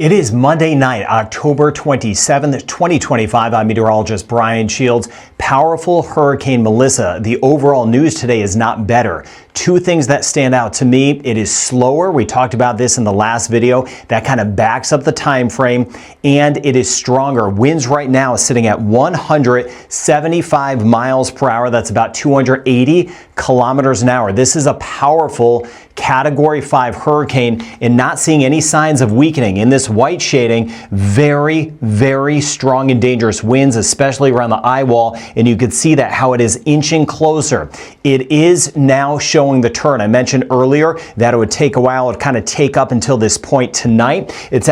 It is Monday night, October 27th, 2025. I'm meteorologist Brian Shields. Powerful Hurricane Melissa. The overall news today is not better. Two things that stand out to me. It is slower. We talked about this in the last video. That kind of backs up the time frame. And it is stronger. Winds right now is sitting at 175 miles per hour. That's about 280 kilometers an hour. This is a powerful Category 5 hurricane and not seeing any signs of weakening. In this white shading, very, very strong and dangerous winds, especially around the eye wall. And you can see that how it is inching closer. It is now showing the turn. I mentioned earlier that it would take a while to kind of take up until this point tonight. It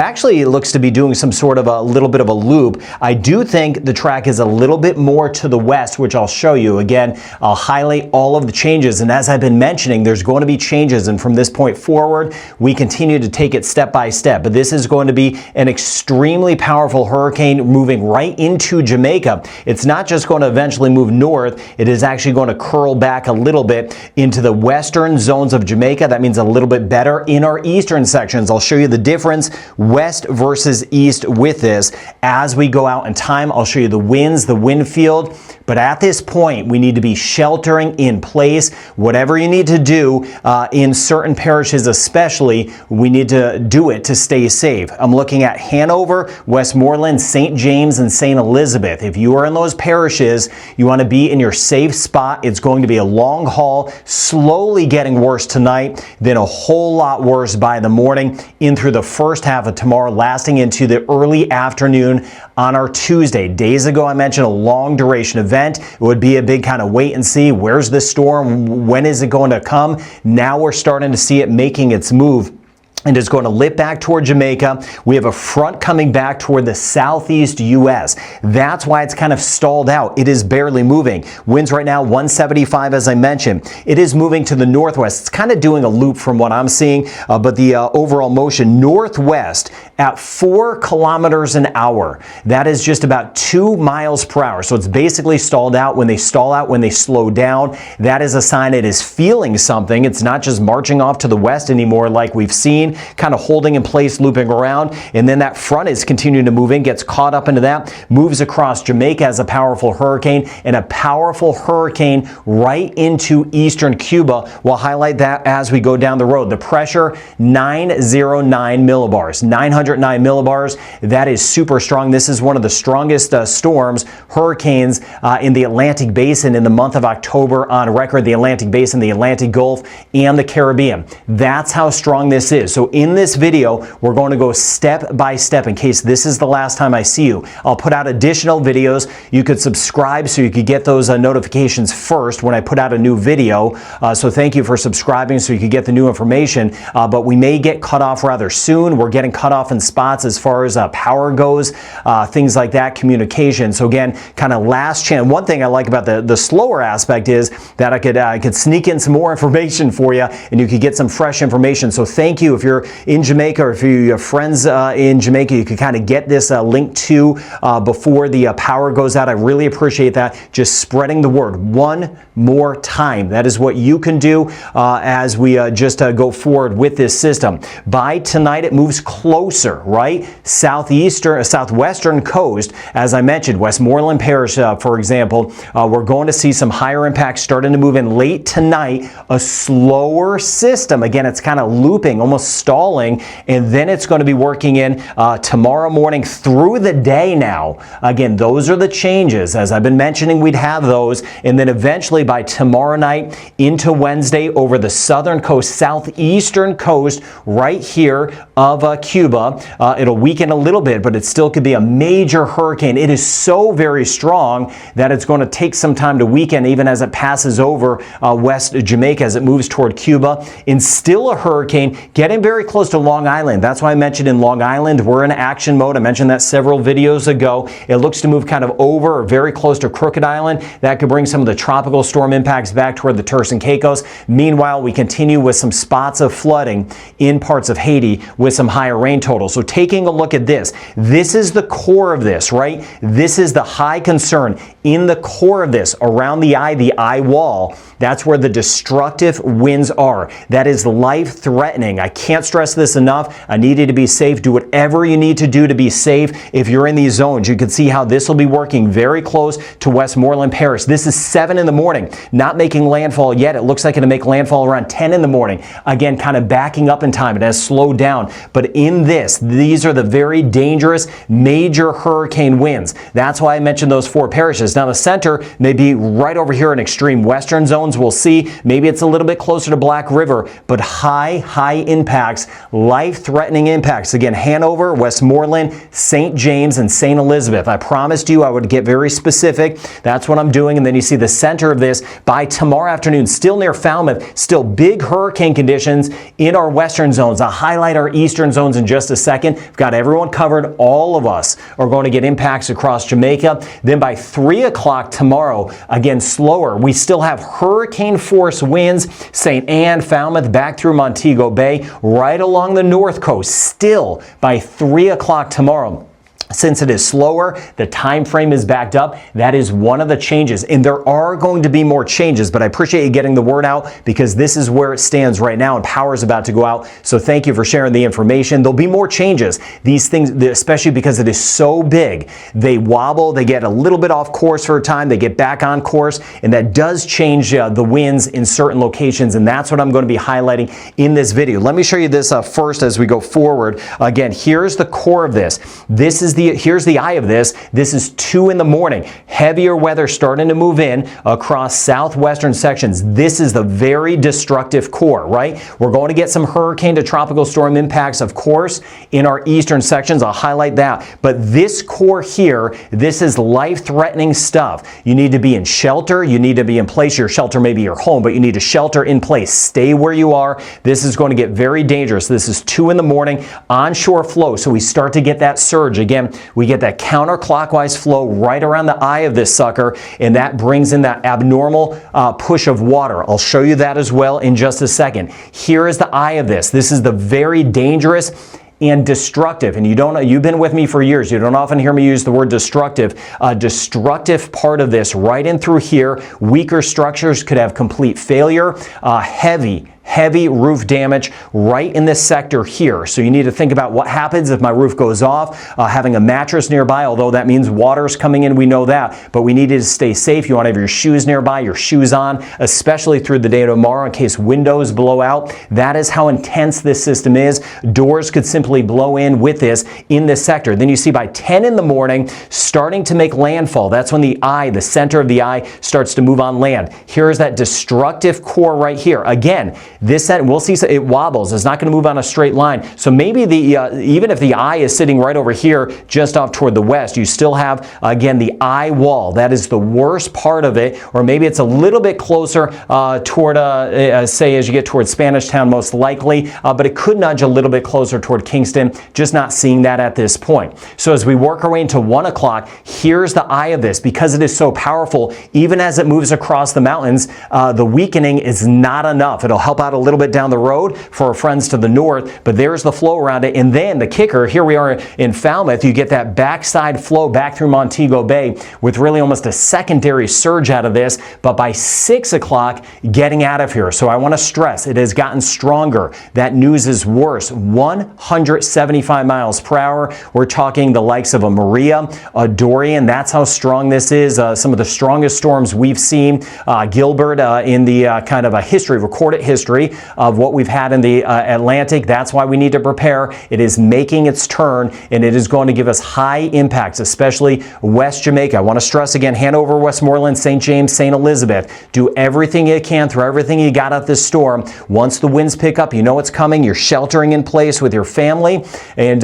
looks to be doing some sort of a little bit of a loop. I do think the track is a little bit more to the west, which I'll show you. Again, I'll highlight all of the changes. And as I've been mentioning, there's going to be changes. And from this point forward, we continue to take it step by step. But this is going to be an extremely powerful hurricane moving right into Jamaica. It's not just going to eventually move north. It is actually going to curl back a little bit into the western zones of Jamaica. That means a little bit better in our eastern sections. I'll show you the difference west versus east with this. As we go out in time, I'll show you the winds, the wind field. But at this point, we need to be sheltering in place. Whatever you need to do in certain parishes especially, we need to do it to stay safe. I'm looking at Hanover, Westmoreland, St. James, and St. Elizabeth. If you are in those parishes, you want to be in your safe spot. It's going to be a long haul, slowly getting worse tonight, then a whole lot worse by the morning, in through the first half of tomorrow, lasting into the early afternoon on our Tuesday. Days ago, I mentioned a long duration event. It would be a big kind of wait and see. Where's the storm? When is it going to come? Now we're starting to see it making its move. And it's going to lip back toward Jamaica. We have a front coming back toward the southeast U.S. That's why it's kind of stalled out. It is barely moving. Winds right now, 175, as I mentioned. It is moving to the northwest. It's kind of doing a loop from what I'm seeing, but the overall motion northwest at 4 kilometers an hour. That is just about 2 miles per hour. So it's basically stalled out. When they stall out, when they slow down, that is a sign it is feeling something. It's not just marching off to the west anymore like we've seen, kind of holding in place, looping around, and then that front is continuing to move in, gets caught up into that, moves across Jamaica as a powerful hurricane, and a powerful hurricane right into eastern Cuba. We'll highlight that as we go down the road. The pressure, 909 millibars, 909 millibars. That is super strong. This is one of the strongest storms, hurricanes in the Atlantic Basin in the month of October on record. The Atlantic Basin, the Atlantic Gulf, and the Caribbean. That's how strong this is. So in this video, we're going to go step by step in case this is the last time I see you. I'll put out additional videos. You could subscribe so you could get those notifications first when I put out a new video. So thank you for subscribing so you could get the new information. But we may get cut off rather soon. We're getting cut off in spots as far as power goes, things like that, communication. So again, kind of last chance. One thing I like about the slower aspect is that I could sneak in some more information for you and you could get some fresh information. So thank you. If you're in Jamaica or if you have friends in Jamaica, you can kind of get this link to before the power goes out. I really appreciate that. Just spreading the word one more time. That is what you can do as we just go forward with this system. By tonight, it moves closer, right? Southwestern coast, as I mentioned, Westmoreland Parish, for example, we're going to see some higher impacts starting to move in late tonight. A slower system. Again, it's kind of looping, almost stalling, and then it's going to be working in tomorrow morning through the day now. Again, those are the changes. As I've been mentioning, we'd have those, and then eventually by tomorrow night into Wednesday over the southern coast, southeastern coast, right here of Cuba. It'll weaken a little bit, but it still could be a major hurricane. It is so very strong that it's going to take some time to weaken even as it passes over West Jamaica as it moves toward Cuba. And still a hurricane getting very close to Long Island. That's why I mentioned in Long Island, we're in action mode. I mentioned that several videos ago. It looks to move kind of over or very close to Crooked Island. That could bring some of the tropical storm impacts back toward the Turks and Caicos. Meanwhile, we continue with some spots of flooding in parts of Haiti with some higher rain totals. So taking a look at this, this is the core of this, right? This is the high concern in the core of this, around the eye wall. That's where the destructive winds are. That is life-threatening. I can't can't stress this enough. I need you to be safe. Do whatever you need to do to be safe if you're in these zones. You can see how this will be working very close to Westmoreland Parish. This is 7 in the morning, not making landfall yet. It looks like it'll make landfall around 10 in the morning. Again, kind of backing up in time. It has slowed down. But in this, these are the very dangerous major hurricane winds. That's why I mentioned those 4 parishes. Now the center may be right over here in extreme western zones. We'll see. Maybe it's a little bit closer to Black River, but high impacts, life-threatening impacts. Again, Hanover, Westmoreland, St. James, and St. Elizabeth. I promised you I would get very specific. That's what I'm doing. And then you see the center of this by tomorrow afternoon, still near Falmouth, still big hurricane conditions in our western zones. I'll highlight our eastern zones in just a second. We've got everyone covered. All of us are going to get impacts across Jamaica. Then by 3 o'clock tomorrow, again, slower. We still have hurricane force winds, St. Anne, Falmouth, back through Montego Bay, right along the north coast. Still by 3 o'clock tomorrow. Since it is slower, the time frame is backed up. That is one of the changes. And there are going to be more changes, but I appreciate you getting the word out because this is where it stands right now and power is about to go out. So thank you for sharing the information. There'll be more changes. These things, especially because it is so big, they wobble, they get a little bit off course for a time, they get back on course, and that does change the winds in certain locations. And that's what I'm going to be highlighting in this video. Let me show you this first as we go forward. Again, here's the core of this. Here's the eye of this. This is 2 in the morning. Heavier weather starting to move in across southwestern sections. This is the very destructive core, right? We're going to get some hurricane to tropical storm impacts, of course, in our eastern sections. I'll highlight that. But this core here, this is life-threatening stuff. You need to be in shelter. You need to be in place. Your shelter may be your home, but you need to shelter in place. Stay where you are. This is going to get very dangerous. This is 2 in the morning. Onshore flow. So we start to get that surge. Again, we get that counterclockwise flow right around the eye of this sucker, and that brings in that abnormal push of water. I'll show you that as well in just a second. Here is the eye of this. This is the very dangerous and destructive. And you've been with me for years. You don't often hear me use the word destructive. Destructive part of this right in through here. Weaker structures could have complete failure. Heavy roof damage right in this sector here. So you need to think about what happens if my roof goes off. Having a mattress nearby, although that means water's coming in, we know that. But we need to stay safe. You want to have your shoes nearby, your shoes on, especially through the day tomorrow in case windows blow out. That is how intense this system is. Doors could simply blow in with this in this sector. Then you see by 10 in the morning, starting to make landfall. That's when the eye, the center of the eye, starts to move on land. Here's that destructive core right here. Again, this end, we'll see it wobbles. It's not going to move on a straight line. So maybe even if the eye is sitting right over here, just off toward the west, you still have, again, the eye wall. That is the worst part of it. Or maybe it's a little bit closer toward, say, as you get toward Spanish Town, most likely. But it could nudge a little bit closer toward Kingston. Just not seeing that at this point. So as we work our way into 1 o'clock, here's the eye of this. Because it is so powerful, even as it moves across the mountains, the weakening is not enough. It'll help out a little bit down the road for our friends to the north, but there's the flow around it. And then the kicker, here we are in Falmouth, you get that backside flow back through Montego Bay with really almost a secondary surge out of this, but by 6 o'clock, getting out of here. So I want to stress, it has gotten stronger. That news is worse. 175 miles per hour. We're talking the likes of a Maria, a Dorian. That's how strong this is. Some of the strongest storms we've seen. Gilbert in the kind of a recorded history of what we've had in the Atlantic. That's why we need to prepare. It is making its turn, and it is going to give us high impacts, especially West Jamaica. I want to stress again, Hanover, Westmoreland, St. James, St. Elizabeth. Do everything you can, throw everything you got out this storm. Once the winds pick up, you know it's coming. You're sheltering in place with your family, and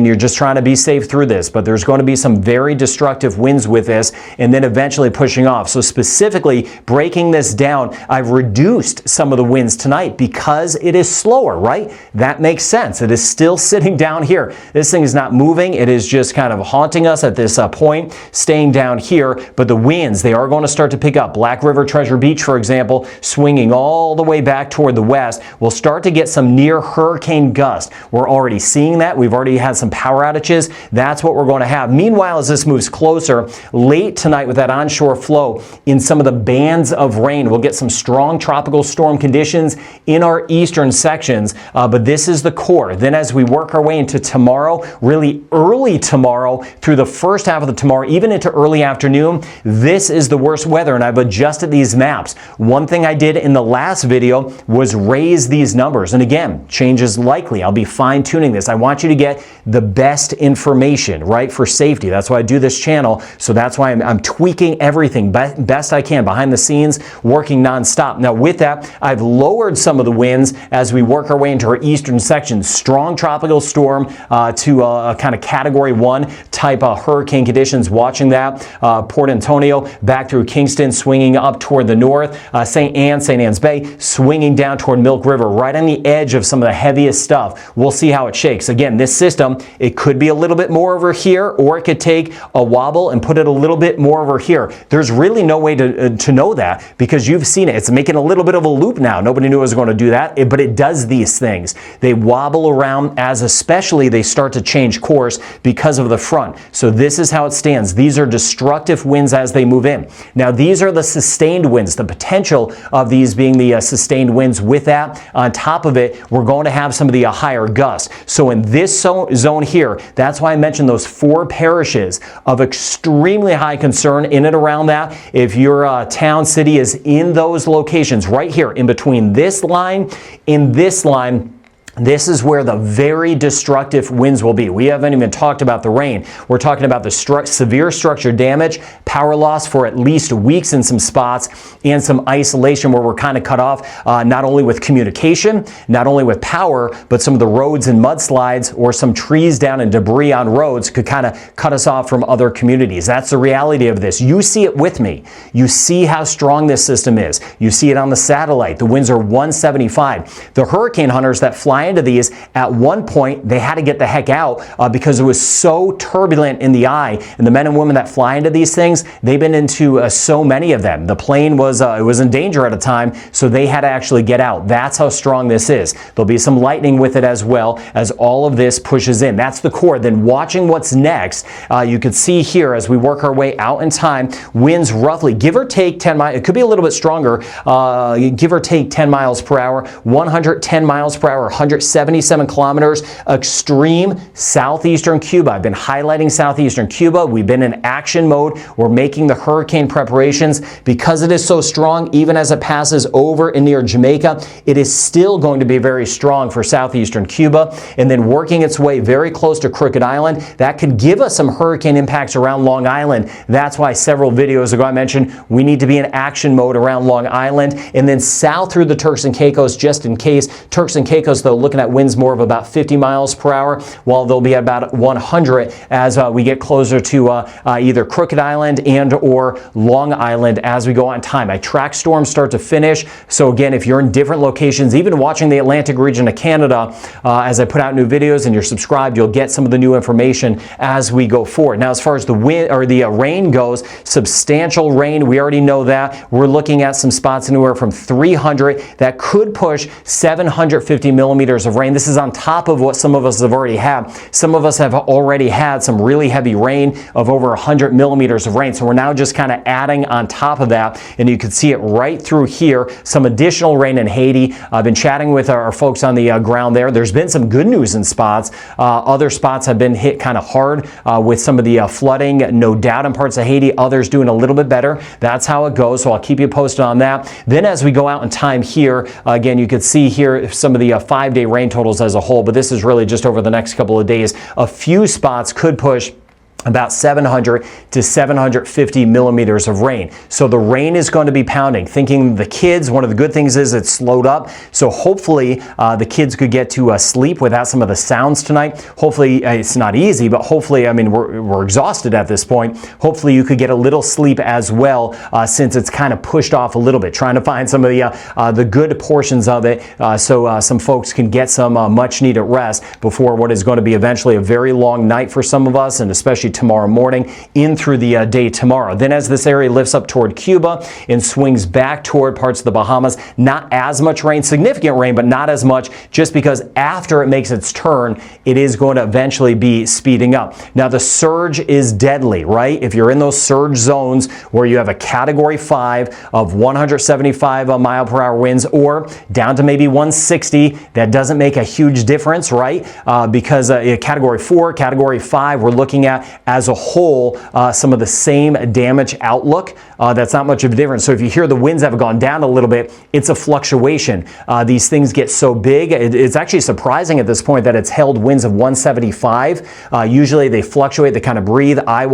you're just trying to be safe through this. But there's going to be some very destructive winds with this, and then eventually pushing off. So specifically, breaking this down, I've reduced some of the winds tonight because it is slower, right? That makes sense. It is still sitting down here. This thing is not moving. It is just kind of haunting us at this point, staying down here. But the winds, they are going to start to pick up. Black River, Treasure Beach, for example, swinging all the way back toward the west. We'll start to get some near hurricane gust. We're already seeing that. We've already had some power outages. That's what we're going to have. Meanwhile, as this moves closer, late tonight with that onshore flow in some of the bands of rain, we'll get some strong tropical storm conditions in our eastern sections, but this is the core. Then as we work our way into tomorrow, really early tomorrow through the first half of the tomorrow, even into early afternoon, this is the worst weather, and I've adjusted these maps. One thing I did in the last video was raise these numbers, and again, change is likely. I'll be fine-tuning this. I want you to get the best information, right, for safety. That's why I do this channel, so that's why I'm tweaking everything best I can behind the scenes, working nonstop. Now with that, I've lowered some of the winds as we work our way into our eastern section. Strong tropical storm to a kind of Category 1 type hurricane conditions. Watching that, Port Antonio back through Kingston, swinging up toward the north, St. Anne's Bay, swinging down toward Milk River, right on the edge of some of the heaviest stuff. We'll see how it shakes. Again, this system, it could be a little bit more over here, or it could take a wobble and put it a little bit more over here. There's really no way to know that, because you've seen it. It's making a little bit of a loop now. Nobody knew it was going to do that, but it does these things. They wobble around as especially they start to change course because of the front. So this is how it stands. These are destructive winds as they move in. Now these are the sustained winds, the potential of these being the sustained winds. With that, on top of it, we're going to have some of the higher gusts. So in this zone here, that's why I mentioned those 4 parishes of extremely high concern in and around that. If your town, city is in those locations right here in between this line, this is where the very destructive winds will be. We haven't even talked about the rain. We're talking about the severe structure damage, power loss for at least weeks in some spots, and some isolation where we're kind of cut off, not only with communication, not only with power, but some of the roads and mudslides or some trees down and debris on roads could kind of cut us off from other communities. That's the reality of this. You see it with me. You see how strong this system is. You see it on the satellite. The winds are 175. The hurricane hunters that fly into these, at one point they had to get the heck out because it was so turbulent in the eye, and the men and women that fly into these things, they've been into so many of them. The plane was it was in danger at a time, so they had to actually get out. That's how strong this is. There'll be some lightning with it as well as all of this pushes in. That's the core. Then watching what's next, you can see here as we work our way out in time, winds roughly give or take 10 miles. It could be a little bit stronger, give or take 10 miles per hour, 110 miles per hour, 177 kilometers. Extreme southeastern Cuba. I've been highlighting southeastern Cuba. We've been in action mode. We're making the hurricane preparations. Because it is so strong, even as it passes over and near Jamaica, it is still going to be very strong for southeastern Cuba, and then working its way very close to Crooked Island. That could give us some hurricane impacts around Long Island. That's why several videos ago I mentioned we need to be in action mode around Long Island, and then south through the Turks and Caicos, just in case. Turks and Caicos, though, looking at winds more of about 50 miles per hour, while they'll be at about 100 as we get closer to either Crooked Island and or Long Island as we go on time. I track storms start to finish. So again, if you're in different locations, even watching the Atlantic region of Canada, as I put out new videos and you're subscribed, you'll get some of the new information as we go forward. Now, as far as the wind or the rain goes, substantial rain, we already know that. We're looking at some spots anywhere from 300 that could push 750 millimeters of rain. This is on top of what some of us have already had. Some of us have already had some really heavy rain of over 100 millimeters of rain. So we're now just kind of adding on top of that, and you can see it right through here. Some additional rain in Haiti. I've been chatting with our folks on the ground there. There's been some good news in spots. Other spots have been hit kind of hard with some of the flooding, no doubt, in parts of Haiti. Others doing a little bit better. That's how it goes. So I'll keep you posted on that. Then as we go out in time here, again, you can see here some of the 5-day rain totals as a whole, but this is really just over the next couple of days. A few spots could push about 700 to 750 millimeters of rain. So the rain is going to be pounding. Thinking the kids, one of the good things is it's slowed up. So hopefully the kids could get to sleep without some of the sounds tonight. Hopefully it's not easy, but hopefully, I mean, we're exhausted at this point. Hopefully you could get a little sleep as well, since it's kind of pushed off a little bit, trying to find some of the good portions of it, so some folks can get some much needed rest before what is going to be eventually a very long night for some of us, and especially tomorrow morning in through the day tomorrow. Then as this area lifts up toward Cuba and swings back toward parts of the Bahamas, not as much rain, significant rain, but not as much, just because after it makes its turn, it is going to eventually be speeding up. Now the surge is deadly, right? If you're in those surge zones where you have a category 5 of 175 mile per hour winds or down to maybe 160, that doesn't make a huge difference, right? Because category 4, category 5, we're looking at as a whole some of the same damage outlook. That's not much of a difference. So if you hear the winds have gone down a little bit, it's a fluctuation. These things get so big. It's actually surprising at this point that it's held winds of 175. Usually they fluctuate, they kind of breathe. The eye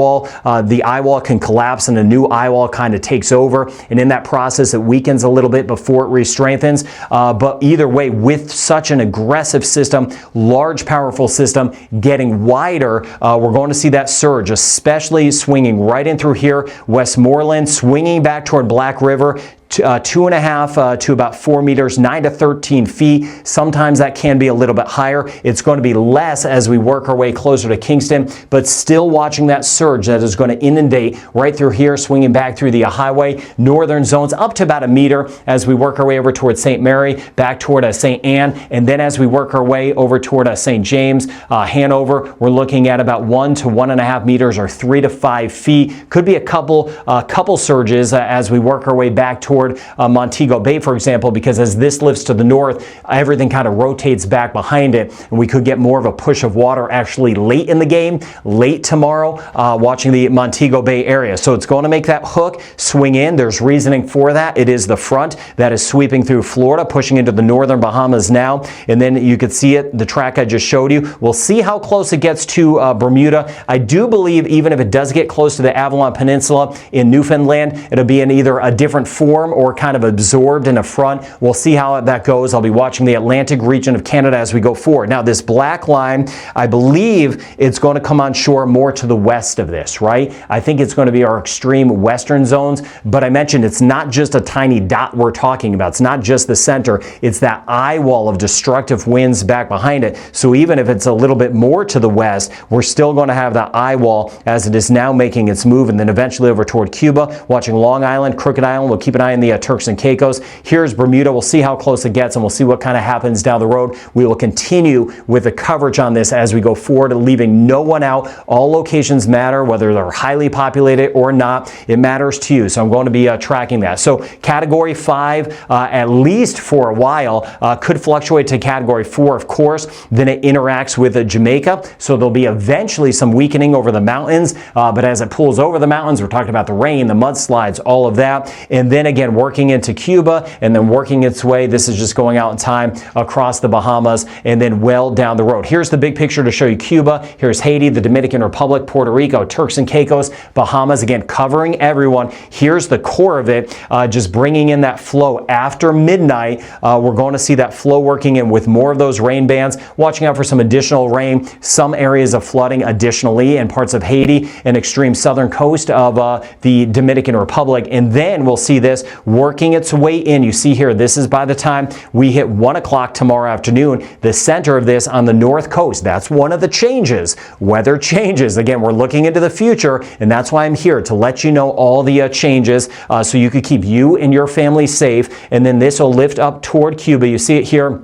wall can collapse and a new eye wall kind of takes over. And in that process, it weakens a little bit before it re-strengthens. But either way, with such an aggressive system, large, powerful system, getting wider, we're going to see that surge, especially swinging right in through here, Westmoreland, swinging back toward Black River, 2.5 to about 4 meters, 9 to 13 feet. Sometimes that can be a little bit higher. It's going to be less as we work our way closer to Kingston, but still watching that surge that is going to inundate right through here, swinging back through the highway, northern zones up to about 1 meter as we work our way over toward St. Mary, back toward St. Anne, and then as we work our way over toward St. James, Hanover, we're looking at about 1 to 1.5 meters or 3 to 5 feet. Could be a couple surges as we work our way back toward Montego Bay, for example, because as this lifts to the north, everything kind of rotates back behind it, and we could get more of a push of water actually late in the game, late tomorrow, watching the Montego Bay area. So it's going to make that hook swing in. There's reasoning for that. It is the front that is sweeping through Florida, pushing into the northern Bahamas now, and then you could see it, the track I just showed you. We'll see how close it gets to Bermuda. I do believe even if it does get close to the Avalon Peninsula in Newfoundland, it'll be in either a different form or kind of absorbed in a front. We'll see how that goes. I'll be watching the Atlantic region of Canada as we go forward. Now this black line, I believe it's going to come on shore more to the west of this, right? I think it's going to be our extreme western zones, but I mentioned it's not just a tiny dot we're talking about. It's not just the center. It's that eye wall of destructive winds back behind it. So even if it's a little bit more to the west, we're still going to have that eye wall as it is now making its move, and then eventually over toward Cuba, watching Long Island, Crooked Island. We'll keep an eye on the Turks and Caicos. Here's Bermuda. We'll see how close it gets, and we'll see what kind of happens down the road. We will continue with the coverage on this as we go forward, leaving no one out. All locations matter, whether they're highly populated or not. It matters to you, so I'm going to be tracking that. So category 5, at least for a while, could fluctuate to category 4, of course. Then it interacts with Jamaica, so there'll be eventually some weakening over the mountains, but as it pulls over the mountains, we're talking about the rain, the mudslides, all of that, and then again working into Cuba and then working its way. This is just going out in time across the Bahamas and then well down the road. Here's the big picture to show you Cuba. Here's Haiti, the Dominican Republic, Puerto Rico, Turks and Caicos, Bahamas, again covering everyone. Here's the core of it, just bringing in that flow after midnight. We're going to see that flow working in with more of those rain bands, watching out for some additional rain, some areas of flooding additionally in parts of Haiti and extreme southern coast of the Dominican Republic. And then we'll see this working its way in. You see here, this is by the time we hit 1 o'clock tomorrow afternoon, the center of this on the north coast. That's one of the changes. Weather changes. Again, we're looking into the future, and that's why I'm here to let you know all the changes so you could keep you and your family safe. And then this will lift up toward Cuba. You see it here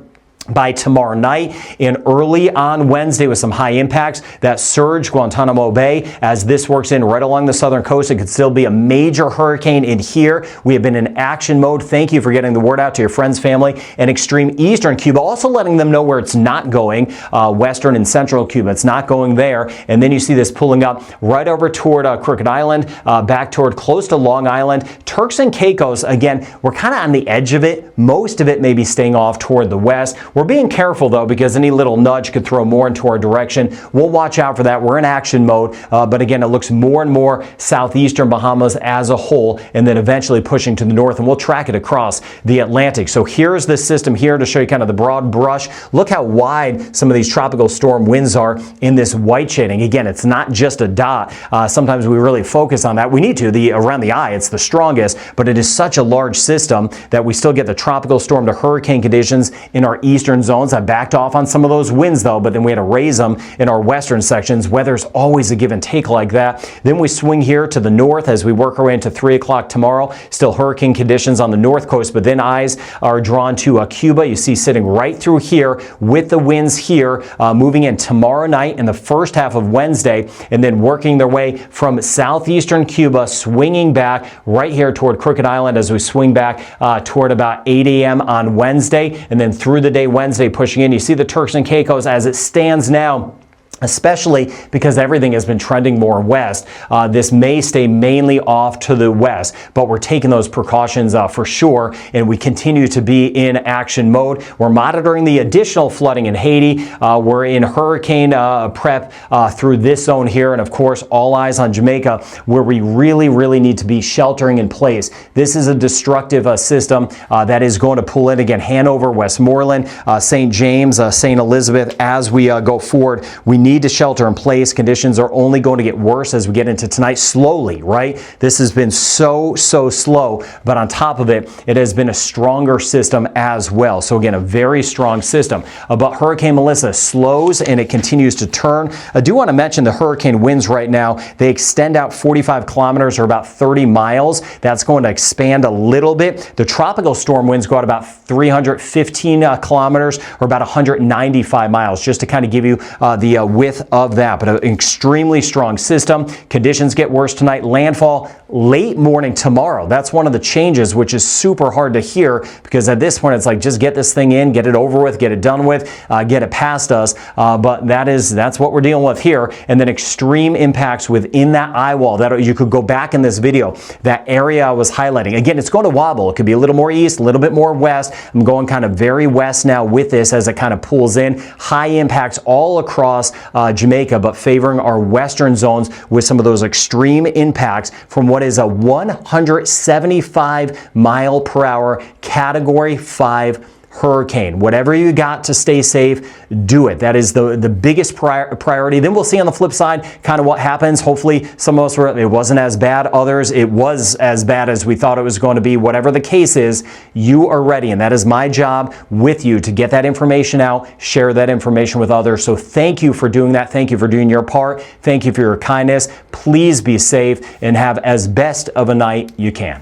by tomorrow night and early on Wednesday with some high impacts. That surge, Guantanamo Bay, as this works in right along the southern coast, it could still be a major hurricane in here. We have been in action mode. Thank you for getting the word out to your friends, family, and extreme eastern Cuba, also letting them know where it's not going, western and central Cuba. It's not going there. And then you see this pulling up right over toward Crooked Island, back toward close to Long Island. Turks and Caicos, again, we're kind of on the edge of it. Most of it may be staying off toward the west. We're being careful though, because any little nudge could throw more into our direction. We'll watch out for that. We're in action mode, but again, it looks more and more southeastern Bahamas as a whole, and then eventually pushing to the north, and we'll track it across the Atlantic. So here's this system here to show you kind of the broad brush. Look how wide some of these tropical storm winds are in this white shading. Again, it's not just a dot. Sometimes we really focus on that. We need to. Around the eye, it's the strongest, but it is such a large system that we still get the tropical storm to hurricane conditions in our eastern southeastern zones. I backed off on some of those winds though, but then we had to raise them in our western sections. Weather's always a give and take like that. Then we swing here to the north as we work our way into 3 o'clock tomorrow. Still hurricane conditions on the north coast, but then eyes are drawn to Cuba. You see sitting right through here with the winds here, moving in tomorrow night and the first half of Wednesday, and then working their way from southeastern Cuba, swinging back right here toward Crooked Island as we swing back toward about 8 a.m. on Wednesday, and then through the day Wednesday pushing in. You see the Turks and Caicos as it stands now, especially because everything has been trending more west. This may stay mainly off to the west, but we're taking those precautions for sure, and we continue to be in action mode. We're monitoring the additional flooding in Haiti. We're in hurricane prep through this zone here, and of course all eyes on Jamaica, where we really need to be sheltering in place. This is a destructive system that is going to pull in again Hanover, Westmoreland, St. James, St. Elizabeth. As we go forward, we need to shelter in place. Conditions are only going to get worse as we get into tonight slowly, right? This has been so slow, but on top of it, it has been a stronger system as well. So again, a very strong system. But Hurricane Melissa slows and it continues to turn. I do want to mention the hurricane winds right now. They extend out 45 kilometers or about 30 miles. That's going to expand a little bit. The tropical storm winds go out about 315 kilometers or about 195 miles, just to kind of give you the width of that, but an extremely strong system. Conditions get worse tonight. Landfall late morning tomorrow. That's one of the changes, which is super hard to hear, because at this point it's like, just get this thing in, get it over with, get it done with, get it past us. But that's what we're dealing with here. And then extreme impacts within that eye wall. That you could go back in this video, that area I was highlighting. Again, it's going to wobble. It could be a little more east, a little bit more west. I'm going kind of very west now with this as it kind of pulls in. High impacts all across Jamaica, but favoring our western zones with some of those extreme impacts from what is a 175 mile per hour Category 5 hurricane. Whatever you got to stay safe, do it. That is the biggest priority. Then we'll see on the flip side kind of what happens. Hopefully some of us it wasn't as bad. Others, it was as bad as we thought it was going to be. Whatever the case is, you are ready. And that is my job with you, to get that information out, share that information with others. So thank you for doing that. Thank you for doing your part. Thank you for your kindness. Please be safe and have as best of a night you can.